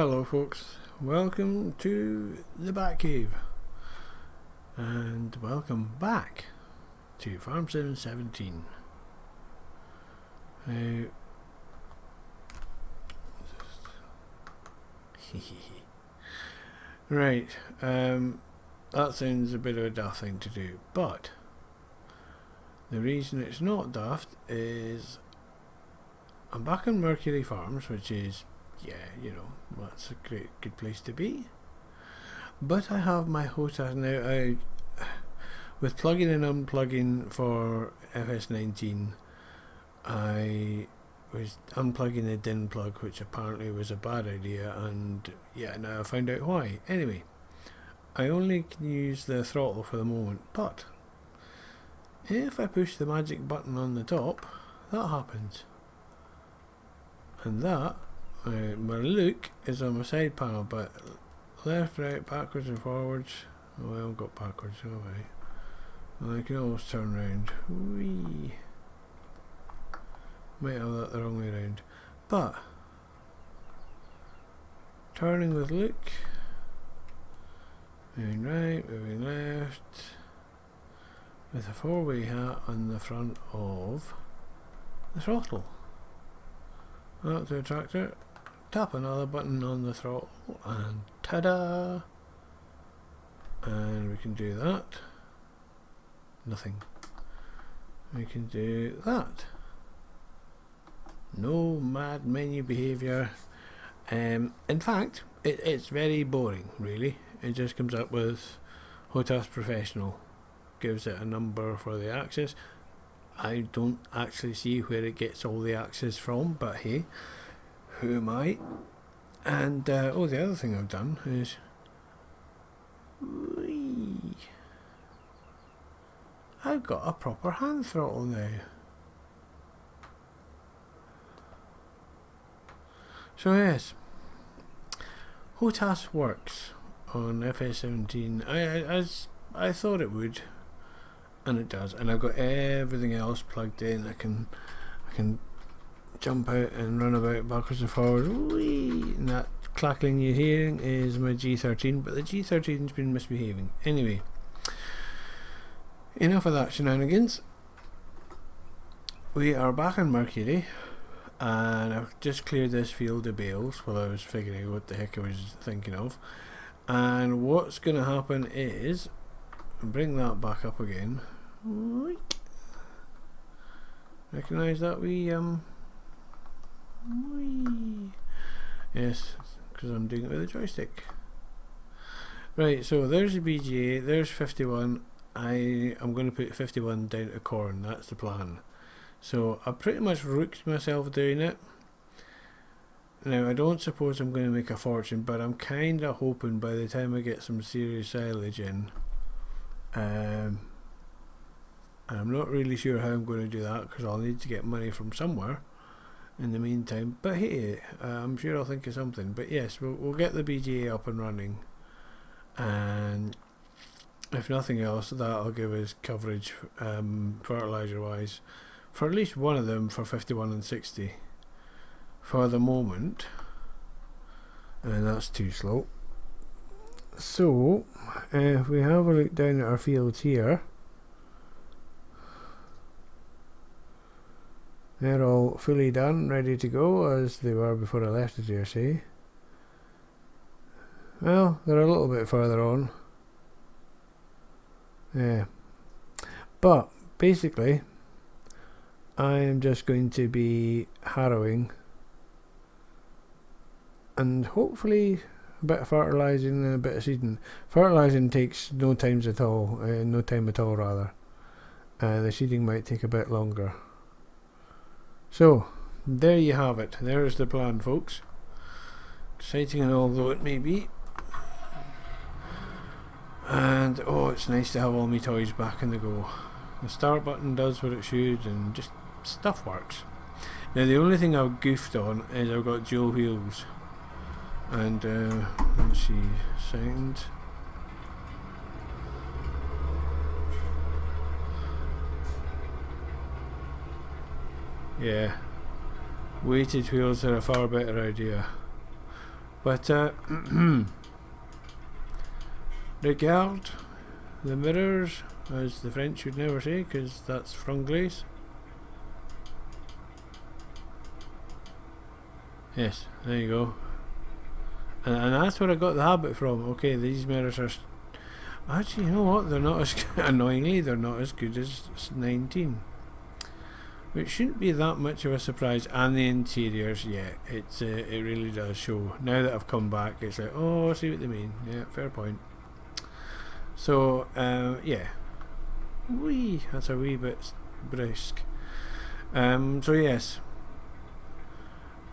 Hello folks, welcome to the Batcave and welcome back to Farm 717. Now, right, that sounds a bit of a daft thing to do, but the reason it's not daft is I'm back on Mercury Farms, which is, yeah, you know, that's a good place to be. But I have my HOTAS now out with plugging and unplugging for FS19. I was unplugging the DIN plug, which apparently was a bad idea, and yeah, now I found out why. Anyway, I only can use the throttle for the moment, but if I push the magic button on the top, that happens. And that, my look is on my side panel, but left, right, backwards and forwards. Oh, I haven't got backwards, have I? Well, I can always turn round. Whee! Might have that the wrong way round. But turning with look, moving right, moving left, with a four-way hat on the front of the throttle. Up to the tractor, tap another button on the throttle, and ta-da! And we can do that. Nothing. We can do that. No mad menu behaviour. In fact, it's very boring, really. It just comes up with HOTAS Professional. Gives it a number for the axis. I don't actually see where it gets all the axes from, but hey, who am I? And the other thing I've done is I've got a proper hand throttle now. So yes, HOTAS works on FS17 as I thought it would, and it does. And I've got everything else plugged in. I can jump out and run about backwards and forwards. Whee! And that clackling you're hearing is my G13, but the G13's been misbehaving. Anyway, enough of that shenanigans. We are back on Mercury, and I've just cleared this field of bales while I was figuring out what the heck I was thinking of. And what's going to happen is, bring that back up again. Recognise that wee yes, because I'm doing it with a joystick. Right, so there's the BGA, there's 51. I'm going to put 51 down to corn, that's the plan. So I pretty much rooked myself doing it. Now I don't suppose I'm going to make a fortune, but I'm kind of hoping by the time I get some serious silage in, I'm not really sure how I'm going to do that, because I'll need to get money from somewhere in the meantime. But hey, I'm sure I'll think of something. But yes, we'll get the BGA up and running, and if nothing else, that'll give us coverage fertiliser wise for at least one of them for 51 and 60 for the moment, and that's too slow. So if we have a look down at our fields here, they're all fully done, ready to go, as they were before I left, I dare say. Well, they're a little bit further on. Yeah. But basically, I am just going to be harrowing and hopefully a bit of fertilising and a bit of seeding. Fertilising takes no time at all, rather. The seeding might take a bit longer. So, there you have it. There's the plan, folks. Exciting and all though it may be. And, oh, it's nice to have all my toys back in the go. The start button does what it should, and just stuff works. Now, the only thing I've goofed on is I've got dual wheels. And, let's see, sound. Yeah, weighted wheels are a far better idea. But regarde the mirrors, as the French would never say, because that's franglais. Yes, there you go. And that's where I got the habit from. Okay, these mirrors are... Actually, you know what? They're not as... Annoyingly, they're not as good as 19. Which shouldn't be that much of a surprise. And the interiors, yeah, it really does show. Now that I've come back, it's like, oh, I see what they mean. Yeah, fair point. So, yeah. Wee, that's a wee bit brisk. So yes.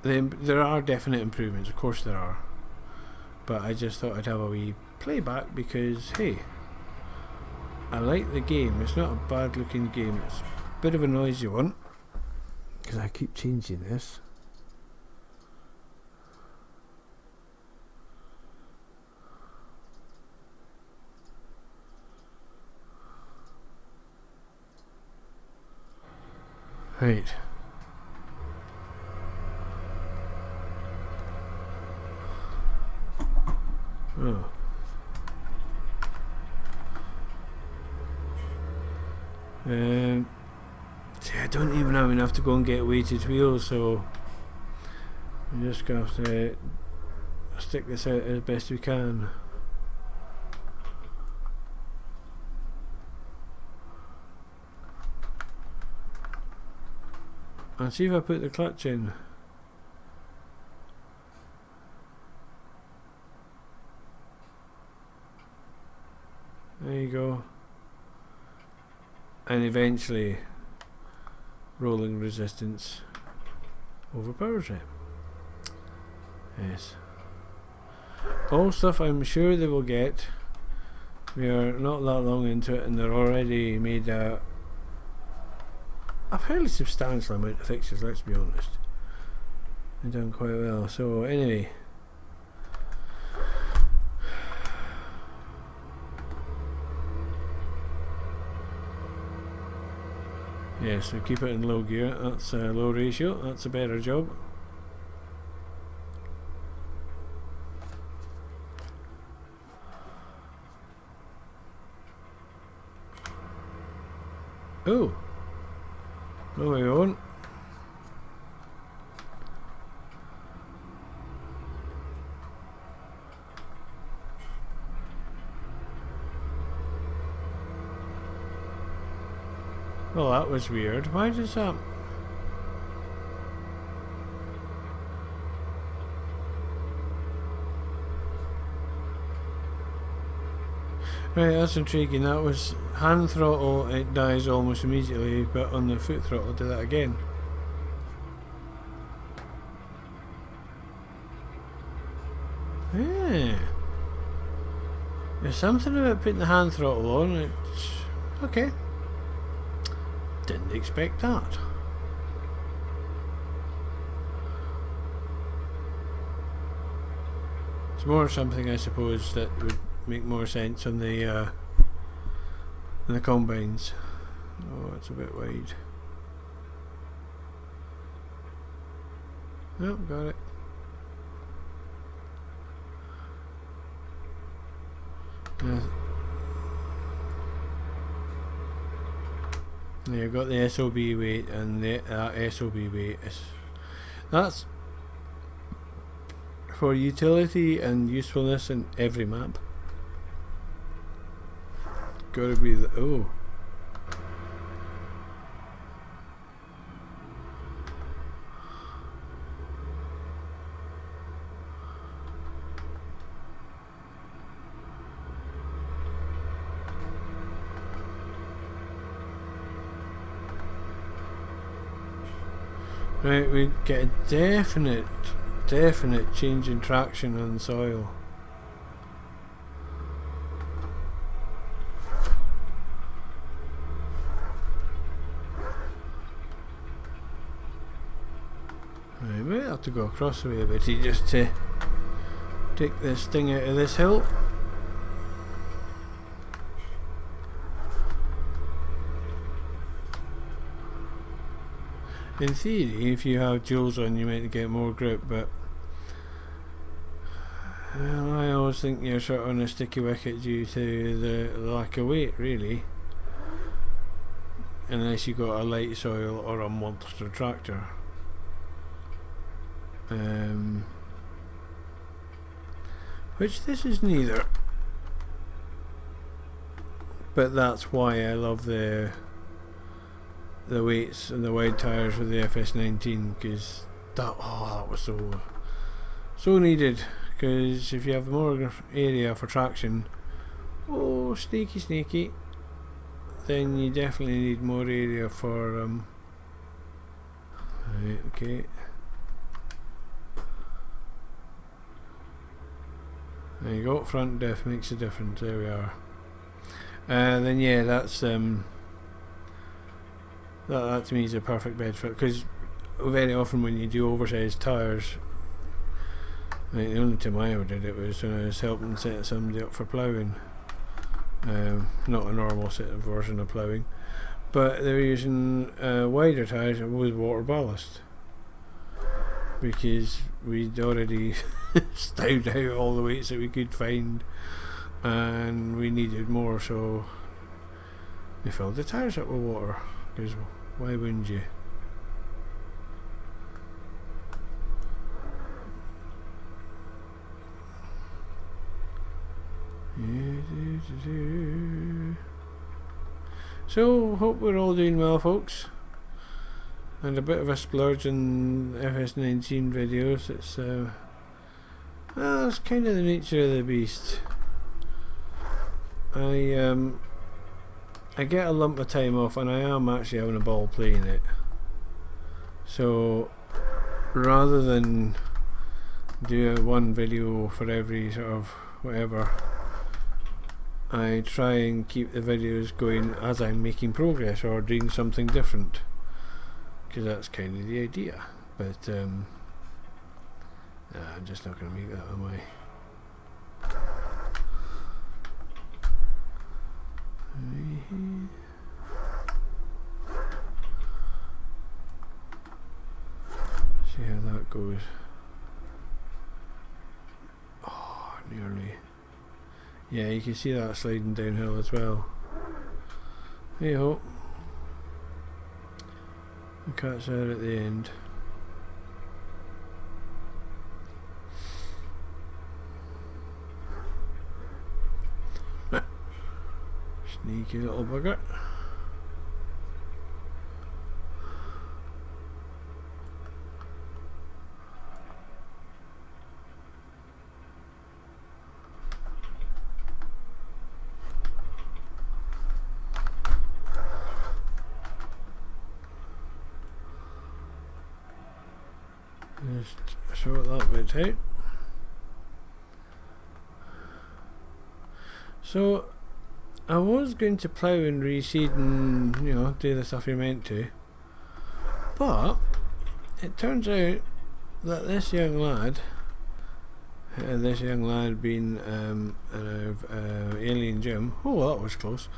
There are definite improvements, of course there are. But I just thought I'd have a wee playback because, hey, I like the game. It's not a bad looking game. It's a bit of a noisy one because I keep changing this. Right. Oh. See, I don't even have enough to go and get weighted wheels, so I'm just going to have to stick this out as best we can. And see if I put the clutch in. There you go. And eventually rolling resistance overpowers it. Yes. All stuff I'm sure they will get. We are not that long into it and they're already made a fairly substantial amount of fixtures, let's be honest. They've done quite well. So anyway, yeah, so keep it in low gear. That's a low ratio. That's a better job. Oh, no, we won't. Well, that was weird. Why does that... Right, that's intriguing. That was hand throttle, it dies almost immediately, but on the foot throttle, do that again. Yeah. There's something about putting the hand throttle on. It's okay. Didn't expect that. It's more something, I suppose, that would make more sense on the combines. Oh, it's a bit wide. Oh, got it. Yeah, I've got the SOB weight and the SOB weight. That's for utility and usefulness in every map. Gotta be the... oh. Right, we get a definite change in traction on the soil. Right, we might have to go across the way a bit just to take this thing out of this hill. In theory, if you have duals on, you might get more grip, but I always think you're sort of on a sticky wicket due to the lack of weight, really. Unless you've got a light soil or a monster tractor. Which this is neither. But that's why I love the weights and the wide tyres with the FS19, because that was so needed. Because if you have more area for traction, sneaky, then you definitely need more area for right, okay. There you go, front diff makes a difference, there we are. Then yeah, that's that to me is a perfect bed for it, because very often when you do oversized tyres, like the only time I ever did it was when I was helping set somebody up for ploughing. Not a normal set of version of ploughing, but they were using wider tyres with water ballast, because we'd already stowed out all the weights that we could find and we needed more, so we filled the tyres up with water, because why wouldn't you? So hope we're all doing well, folks, and a bit of a splurge in FS19 videos. It's kind of the nature of the beast. I get a lump of time off and I am actually having a ball playing it, so rather than do one video for every sort of whatever, I try and keep the videos going as I'm making progress or doing something different, because that's kind of the idea. But I'm just not going to make that, am I? See how that goes. Oh, nearly. Yeah, you can see that sliding downhill as well. Hey ho. The cat's out at the end. Sneaky little bugger. Just sort that bit out. So I was going to plough and reseed and, you know, do the stuff you're meant to, but it turns out that this young lad being an alien Jim, that was close,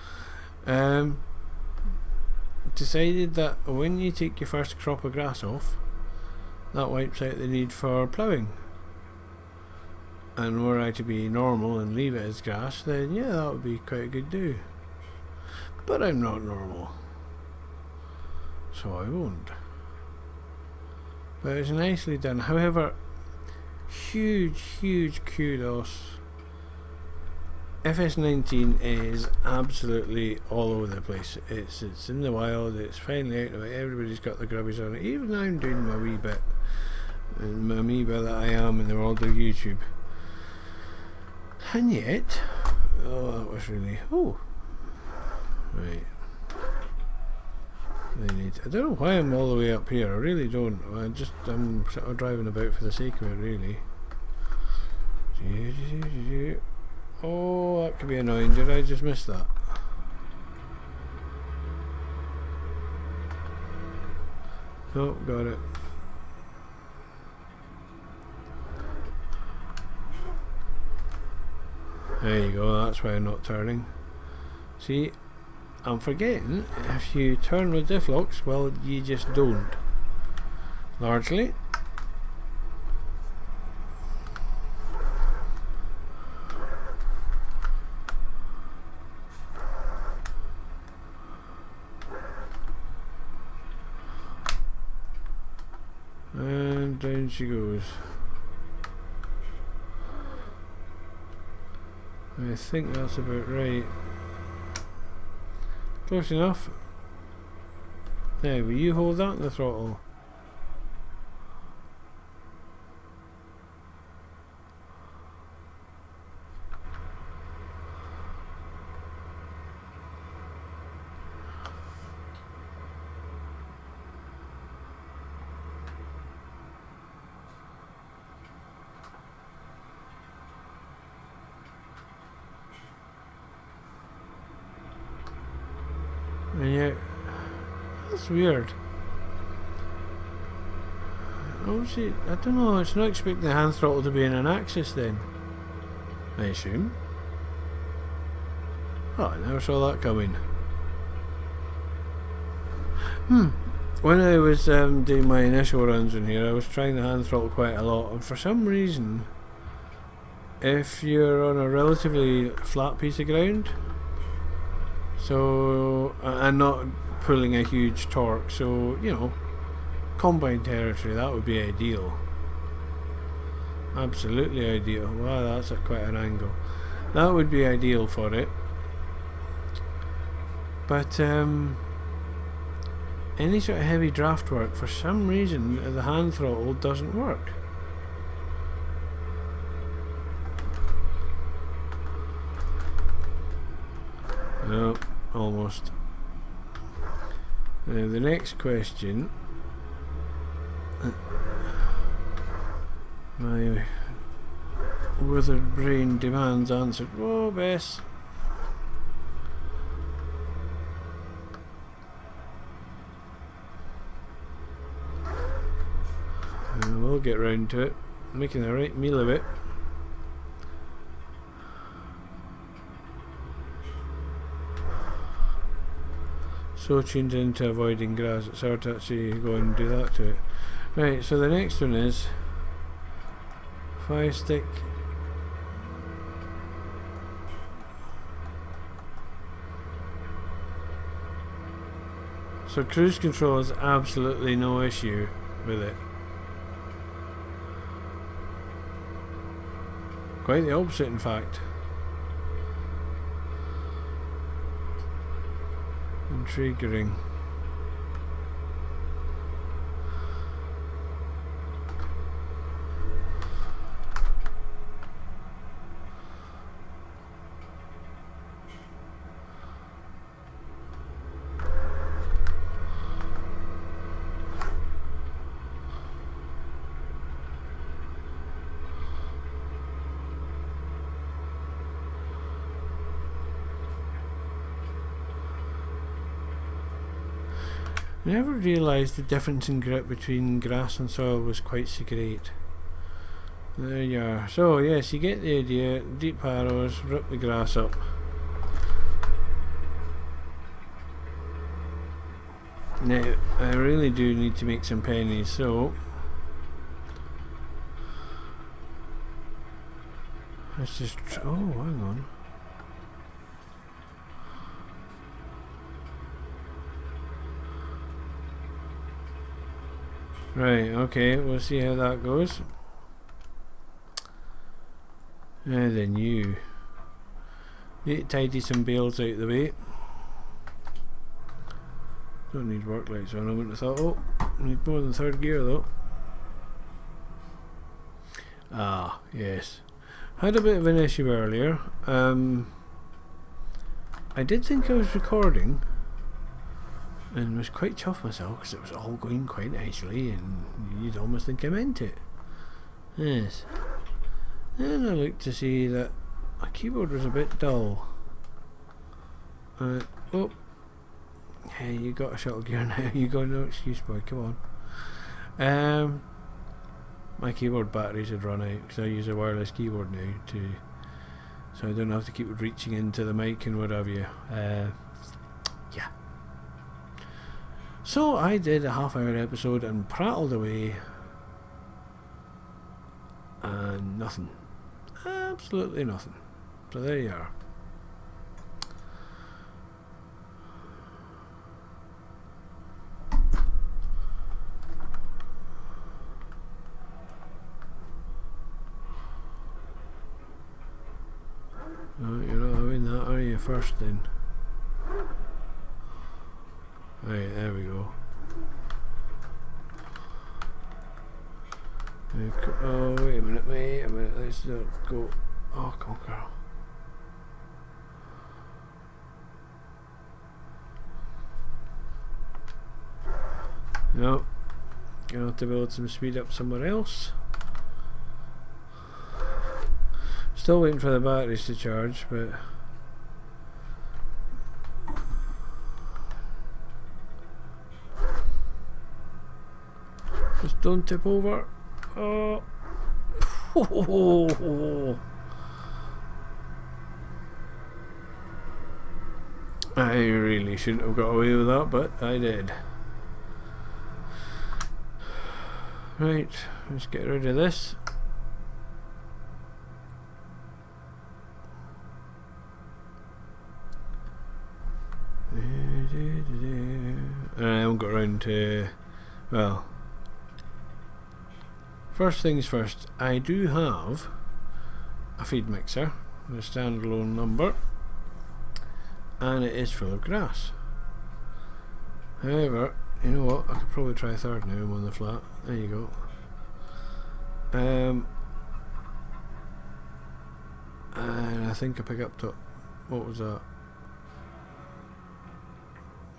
decided that when you take your first crop of grass off, that wipes out the need for ploughing. And were I to be normal and leave it as grass, then yeah, that would be quite a good do. But I'm not normal, so I won't. But it's nicely done. However, huge kudos. FS19 is absolutely all over the place. It's in the wild, it's finally out of it, everybody's got the grubbies on it. Even I'm doing my wee bit. And my wee bit that I am in the world of YouTube. And yet, that was really, right. I don't know why I'm all the way up here, I really don't. I'm sort of driving about for the sake of it, really. Oh, that could be annoying, did I just miss that? Oh, got it. There you go, that's why I'm not turning. See, I'm forgetting, if you turn with diff locks, well, you just don't. Largely. and down she goes. I think that's about right. Close enough. Now, will you hold that in the throttle? And yet, that's weird. Obviously, I don't know, it's not expecting the hand throttle to be in an axis then, I assume. Oh, I never saw that coming. When I was doing my initial runs in here, I was trying the hand throttle quite a lot, and for some reason, if you're on a relatively flat piece of ground, so, and not pulling a huge torque, so, you know, combine territory, that would be ideal. Absolutely ideal. Wow, that's quite an angle. That would be ideal for it. But any sort of heavy draft work, for some reason the hand throttle doesn't work. No, almost. Now the next question, my withered brain demands answered. Oh, Bess. We'll get round to it, making a right meal of it. So tuned into avoiding grass, it's hard to actually go and do that to it. Right, so the next one is 5-stick. So cruise control is absolutely no issue with it. Quite the opposite, in fact. Intriguing. I never realised the difference in grip between grass and soil was quite so great. There you are. So yes, you get the idea. Deep harrows, rip the grass up. Now, I really do need to make some pennies, so let's just oh, hang on. Right, okay, we'll see how that goes. And then you need to tidy some bales out of the way. Don't need work lights on. I wouldn't have thought, oh, need more than third gear though. Ah, yes. Had a bit of an issue earlier. I did think I was recording and was quite chuffed myself because it was all going quite nicely and you'd almost think I meant it. Yes. Then I looked to see that my keyboard was a bit dull. Oh, hey, you got a shuttle gear now. You got no excuse, boy. Come on. My keyboard batteries had run out because I use a wireless keyboard now so I don't have to keep reaching into the mic and what have you. Yeah. So I did a half-hour episode and prattled away, and nothing. Absolutely nothing. So there you are. you first then. Right, there we go. Oh, wait a minute, let's not go. Oh, come on, girl. No, gonna have to build some speed up somewhere else. Still waiting for the batteries to charge, but just don't tip over. Oh. I really shouldn't have got away with that, but I did. Right, let's get rid of this. I haven't got around to, well, first things first, I do have a feed mixer, a standalone number, and it is full of grass. However, you know what, I could probably try a third now. I'm on the flat. There you go. And I think I pick up top. What was that?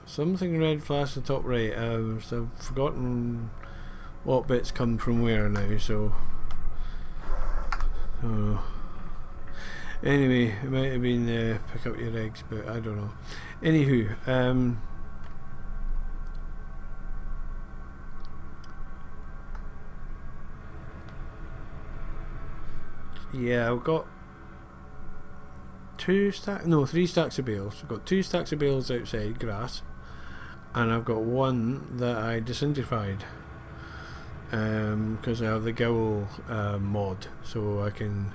Something red flash at the top right. So I've forgotten what bits come from where now, so anyway, it might have been pick up your eggs, but I don't know. Anywho, yeah, I've got three stacks of bales. I've got 2 stacks of bales outside grass, and I've got one that I disinterfied because I have the Gowl mod, so I can,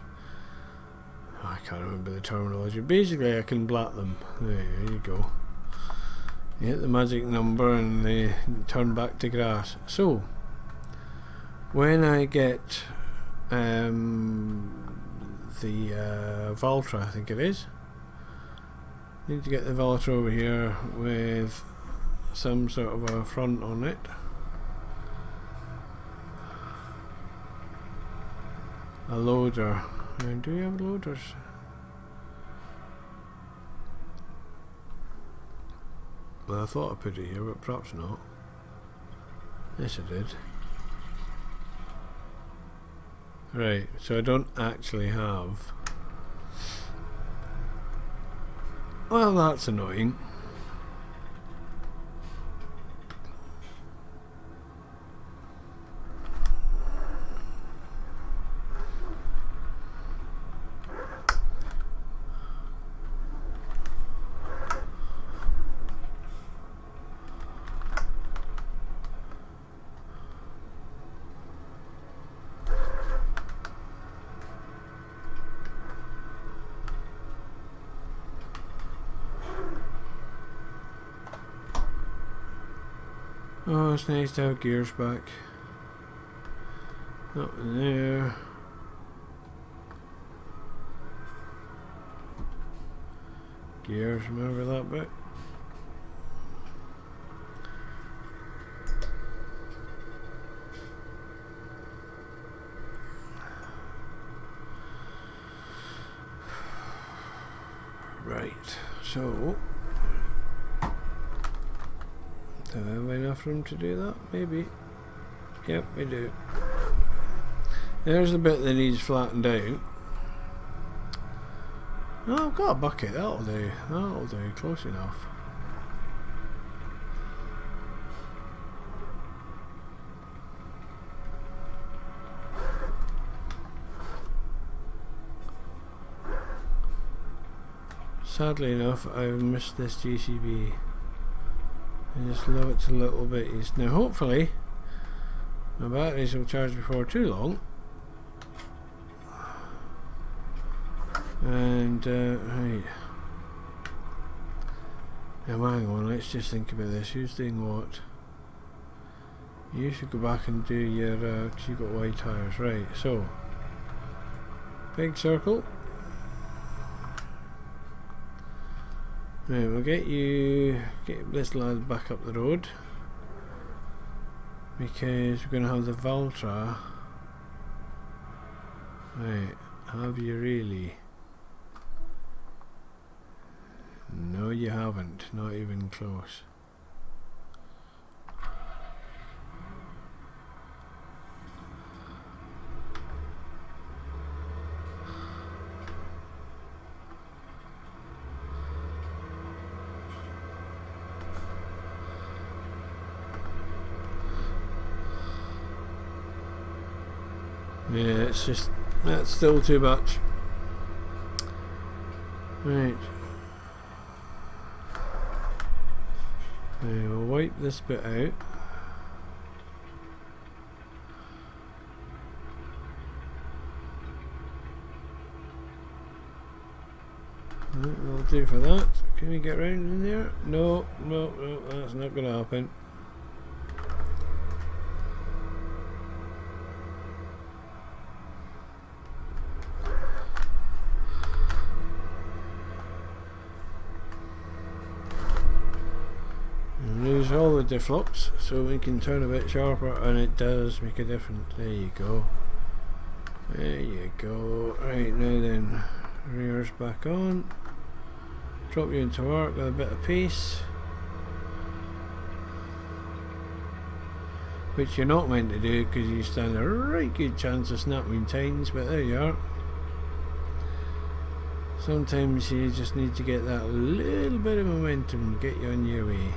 I can't remember the terminology. Basically I can blat them. There you go. You hit the magic number and they turn back to grass. So when I get the Valtra, I think it is, need to get the Valtra over here with some sort of a front on it. A loader. Do you have loaders? Well, I thought I put it here, but perhaps not. Yes, I did. Right, so I don't actually have. Well, that's annoying. Oh, it's nice to have gears back. Up in there. Gears, remember that bit? Right, so do I have enough room to do that? Maybe. Yep, we do. There's the bit that needs flattened out. Oh, I've got a bucket, that'll do. That'll do, close enough. Sadly enough, I've missed this JCB. I just love it to little bitties. Now hopefully my batteries will charge before too long. And right. Now hang on, let's just think about this. Who's doing what? You should go back and do your cause you've got wide tires, right, so big circle. Right, we'll get this lad back up the road, because we're going to have the Valtra. Right, have you really? No, you haven't, not even close. Yeah, it's just, that's still too much. Right. We'll wipe this bit out. Right, that'll do for that. Can we get round in there? No, that's not going to happen. Use all the difflux so we can turn a bit sharper, and it does make a difference. There you go. There you go. Right, now then, rear's back on. Drop you into work with a bit of pace, which you're not meant to do because you stand a right good chance of snapping tines, but there you are. Sometimes you just need to get that little bit of momentum and get you on your way.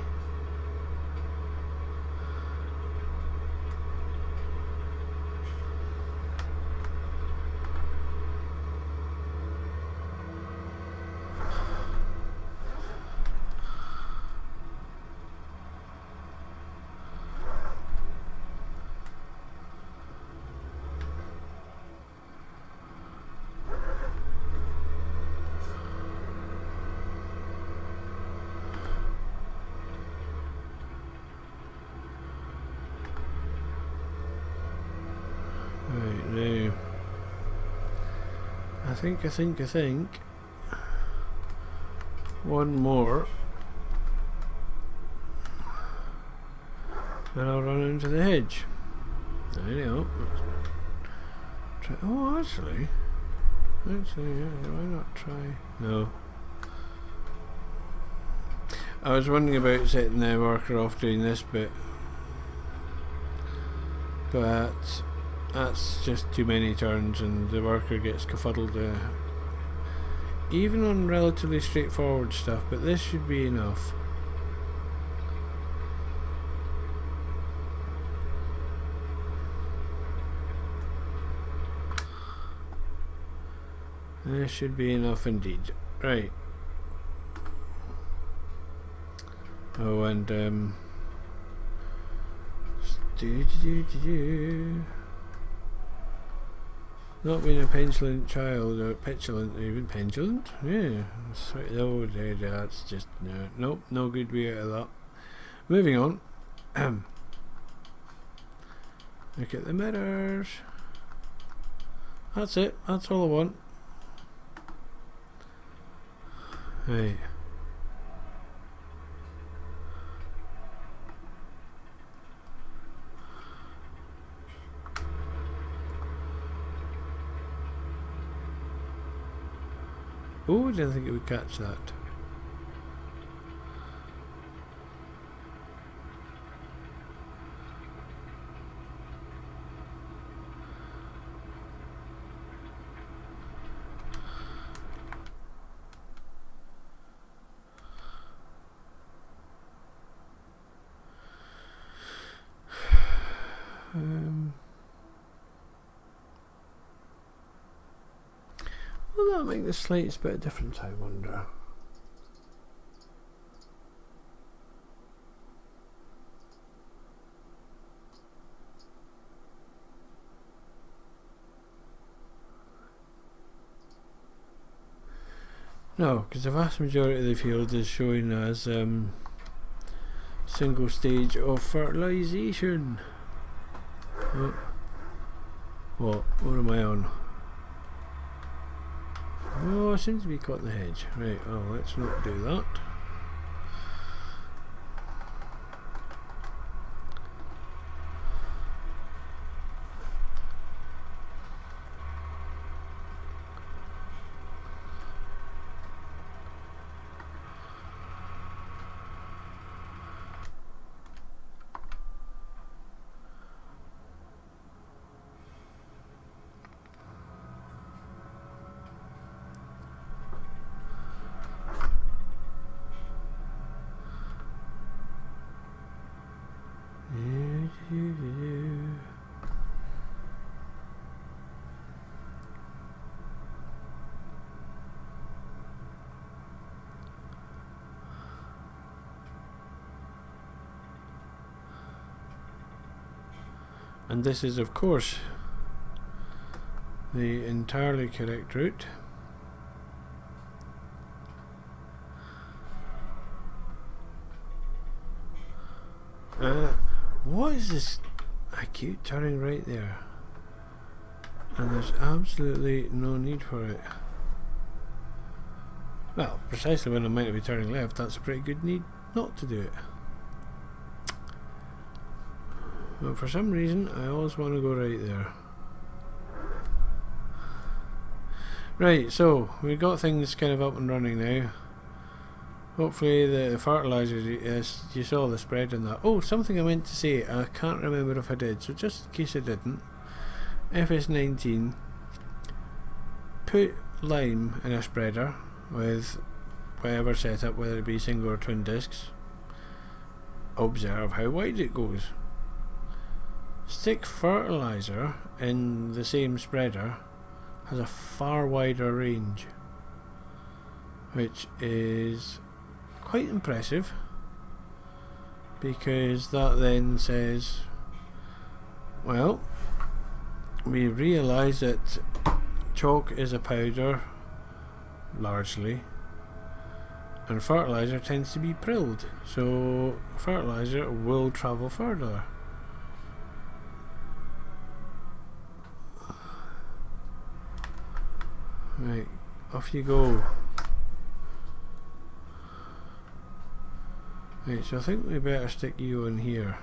Right, now I think one more and I'll run into the hedge. Anyhow, oh, actually, yeah, why not try? No. I was wondering about setting the worker off doing this bit, but that's just too many turns and the worker gets kerfuddled, even on relatively straightforward stuff, but this should be enough. This should be enough indeed. Right. Oh, and not being a petulant child, or petulant, even petulant? Yeah. Oh, that's just, nope, no good way out of that. Moving on. Look at the mirrors. That's it, that's all I want. Right. Oh, I didn't think it would catch that. Will that make the slightest bit of difference, I wonder? No, because the vast majority of the field is showing as single stage of fertilisation. Oh. What am I on? Oh, I seem to be caught in the hedge. Right, oh, let's not do that. And this is of course the entirely correct route. What is this? I keep turning right there, and there's absolutely no need for it. Well, precisely when I'm meant to be turning left, that's a pretty good need not to do it. But for some reason, I always want to go right there. Right, so we've got things kind of up and running now. Hopefully the fertilisers, yes, you saw the spread on that. Oh, something I meant to say, I can't remember if I did, so just in case I didn't. FS19, put lime in a spreader with whatever setup, whether it be single or twin discs. Observe how wide it goes. Stick fertiliser in the same spreader, has a far wider range, which is quite impressive, because that then says, well, we realise that chalk is a powder largely, and fertiliser tends to be prilled, so fertiliser will travel further. Right, off you go. Right, so I think we better stick you on here.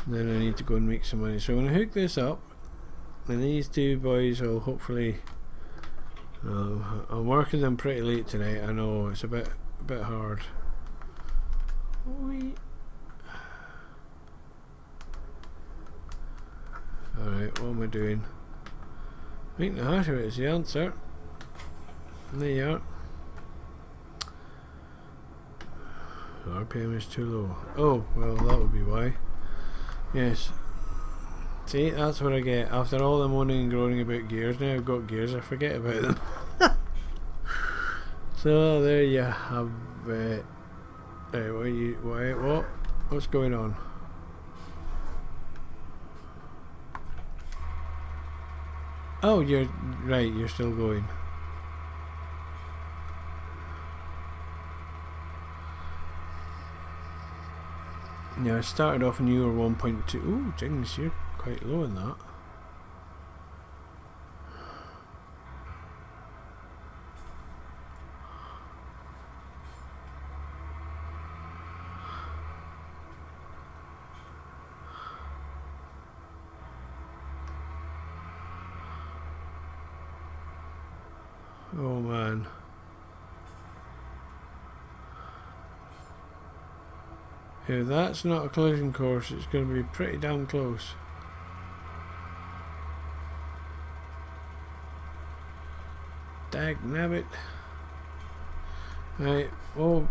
Then I need to go and make some money. So I'm going to hook this up, and these two boys will hopefully... I'm working them pretty late tonight, I know, it's a bit hard. Alright, what am I doing? Making the hash of it is the answer. There you are. RPM is too low. Oh, well, that would be why. Yes. See, that's what I get. After all the moaning and groaning about gears, now I've got gears, I forget about them. So, there you have it. What's going on? Oh, you're right, you're still going. Yeah, I started off and you were 1.2. Ooh, jings, you're quite low in that. Oh man. If that's not a collision course, it's going to be pretty damn close. Dag nabbit. Right, well...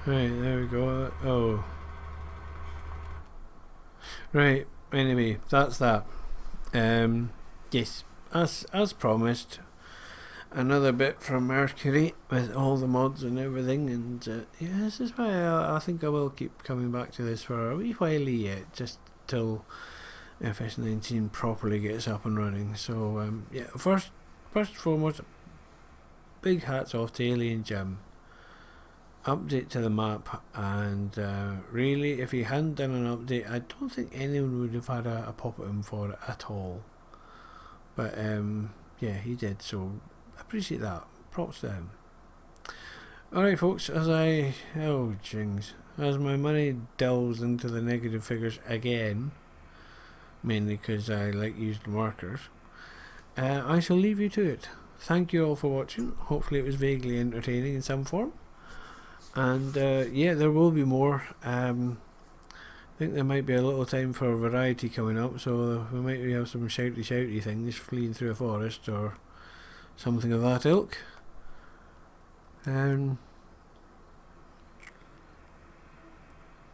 Right, there we go. Oh. Right, anyway, that's that. Yes, as promised, another bit from Mercury with all the mods and everything, and yeah, this is why I think I will keep coming back to this for a wee while yet, just till FS19 properly gets up and running. So yeah, first and foremost, big hats off to Alien Jim. Update to the map, and really, if he hadn't done an update, I don't think anyone would have had a pop at him for it at all. But yeah, he did, so appreciate that. Props to him. Alright folks, as my money delves into the negative figures again, mainly because I like using markers. I shall leave you to it. Thank you all for watching. Hopefully it was vaguely entertaining in some form. And yeah, there will be more. I think there might be a little time for variety coming up, so we might have some shouty things fleeing through a forest or something of that ilk.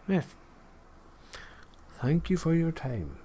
Yes. Thank you for your time.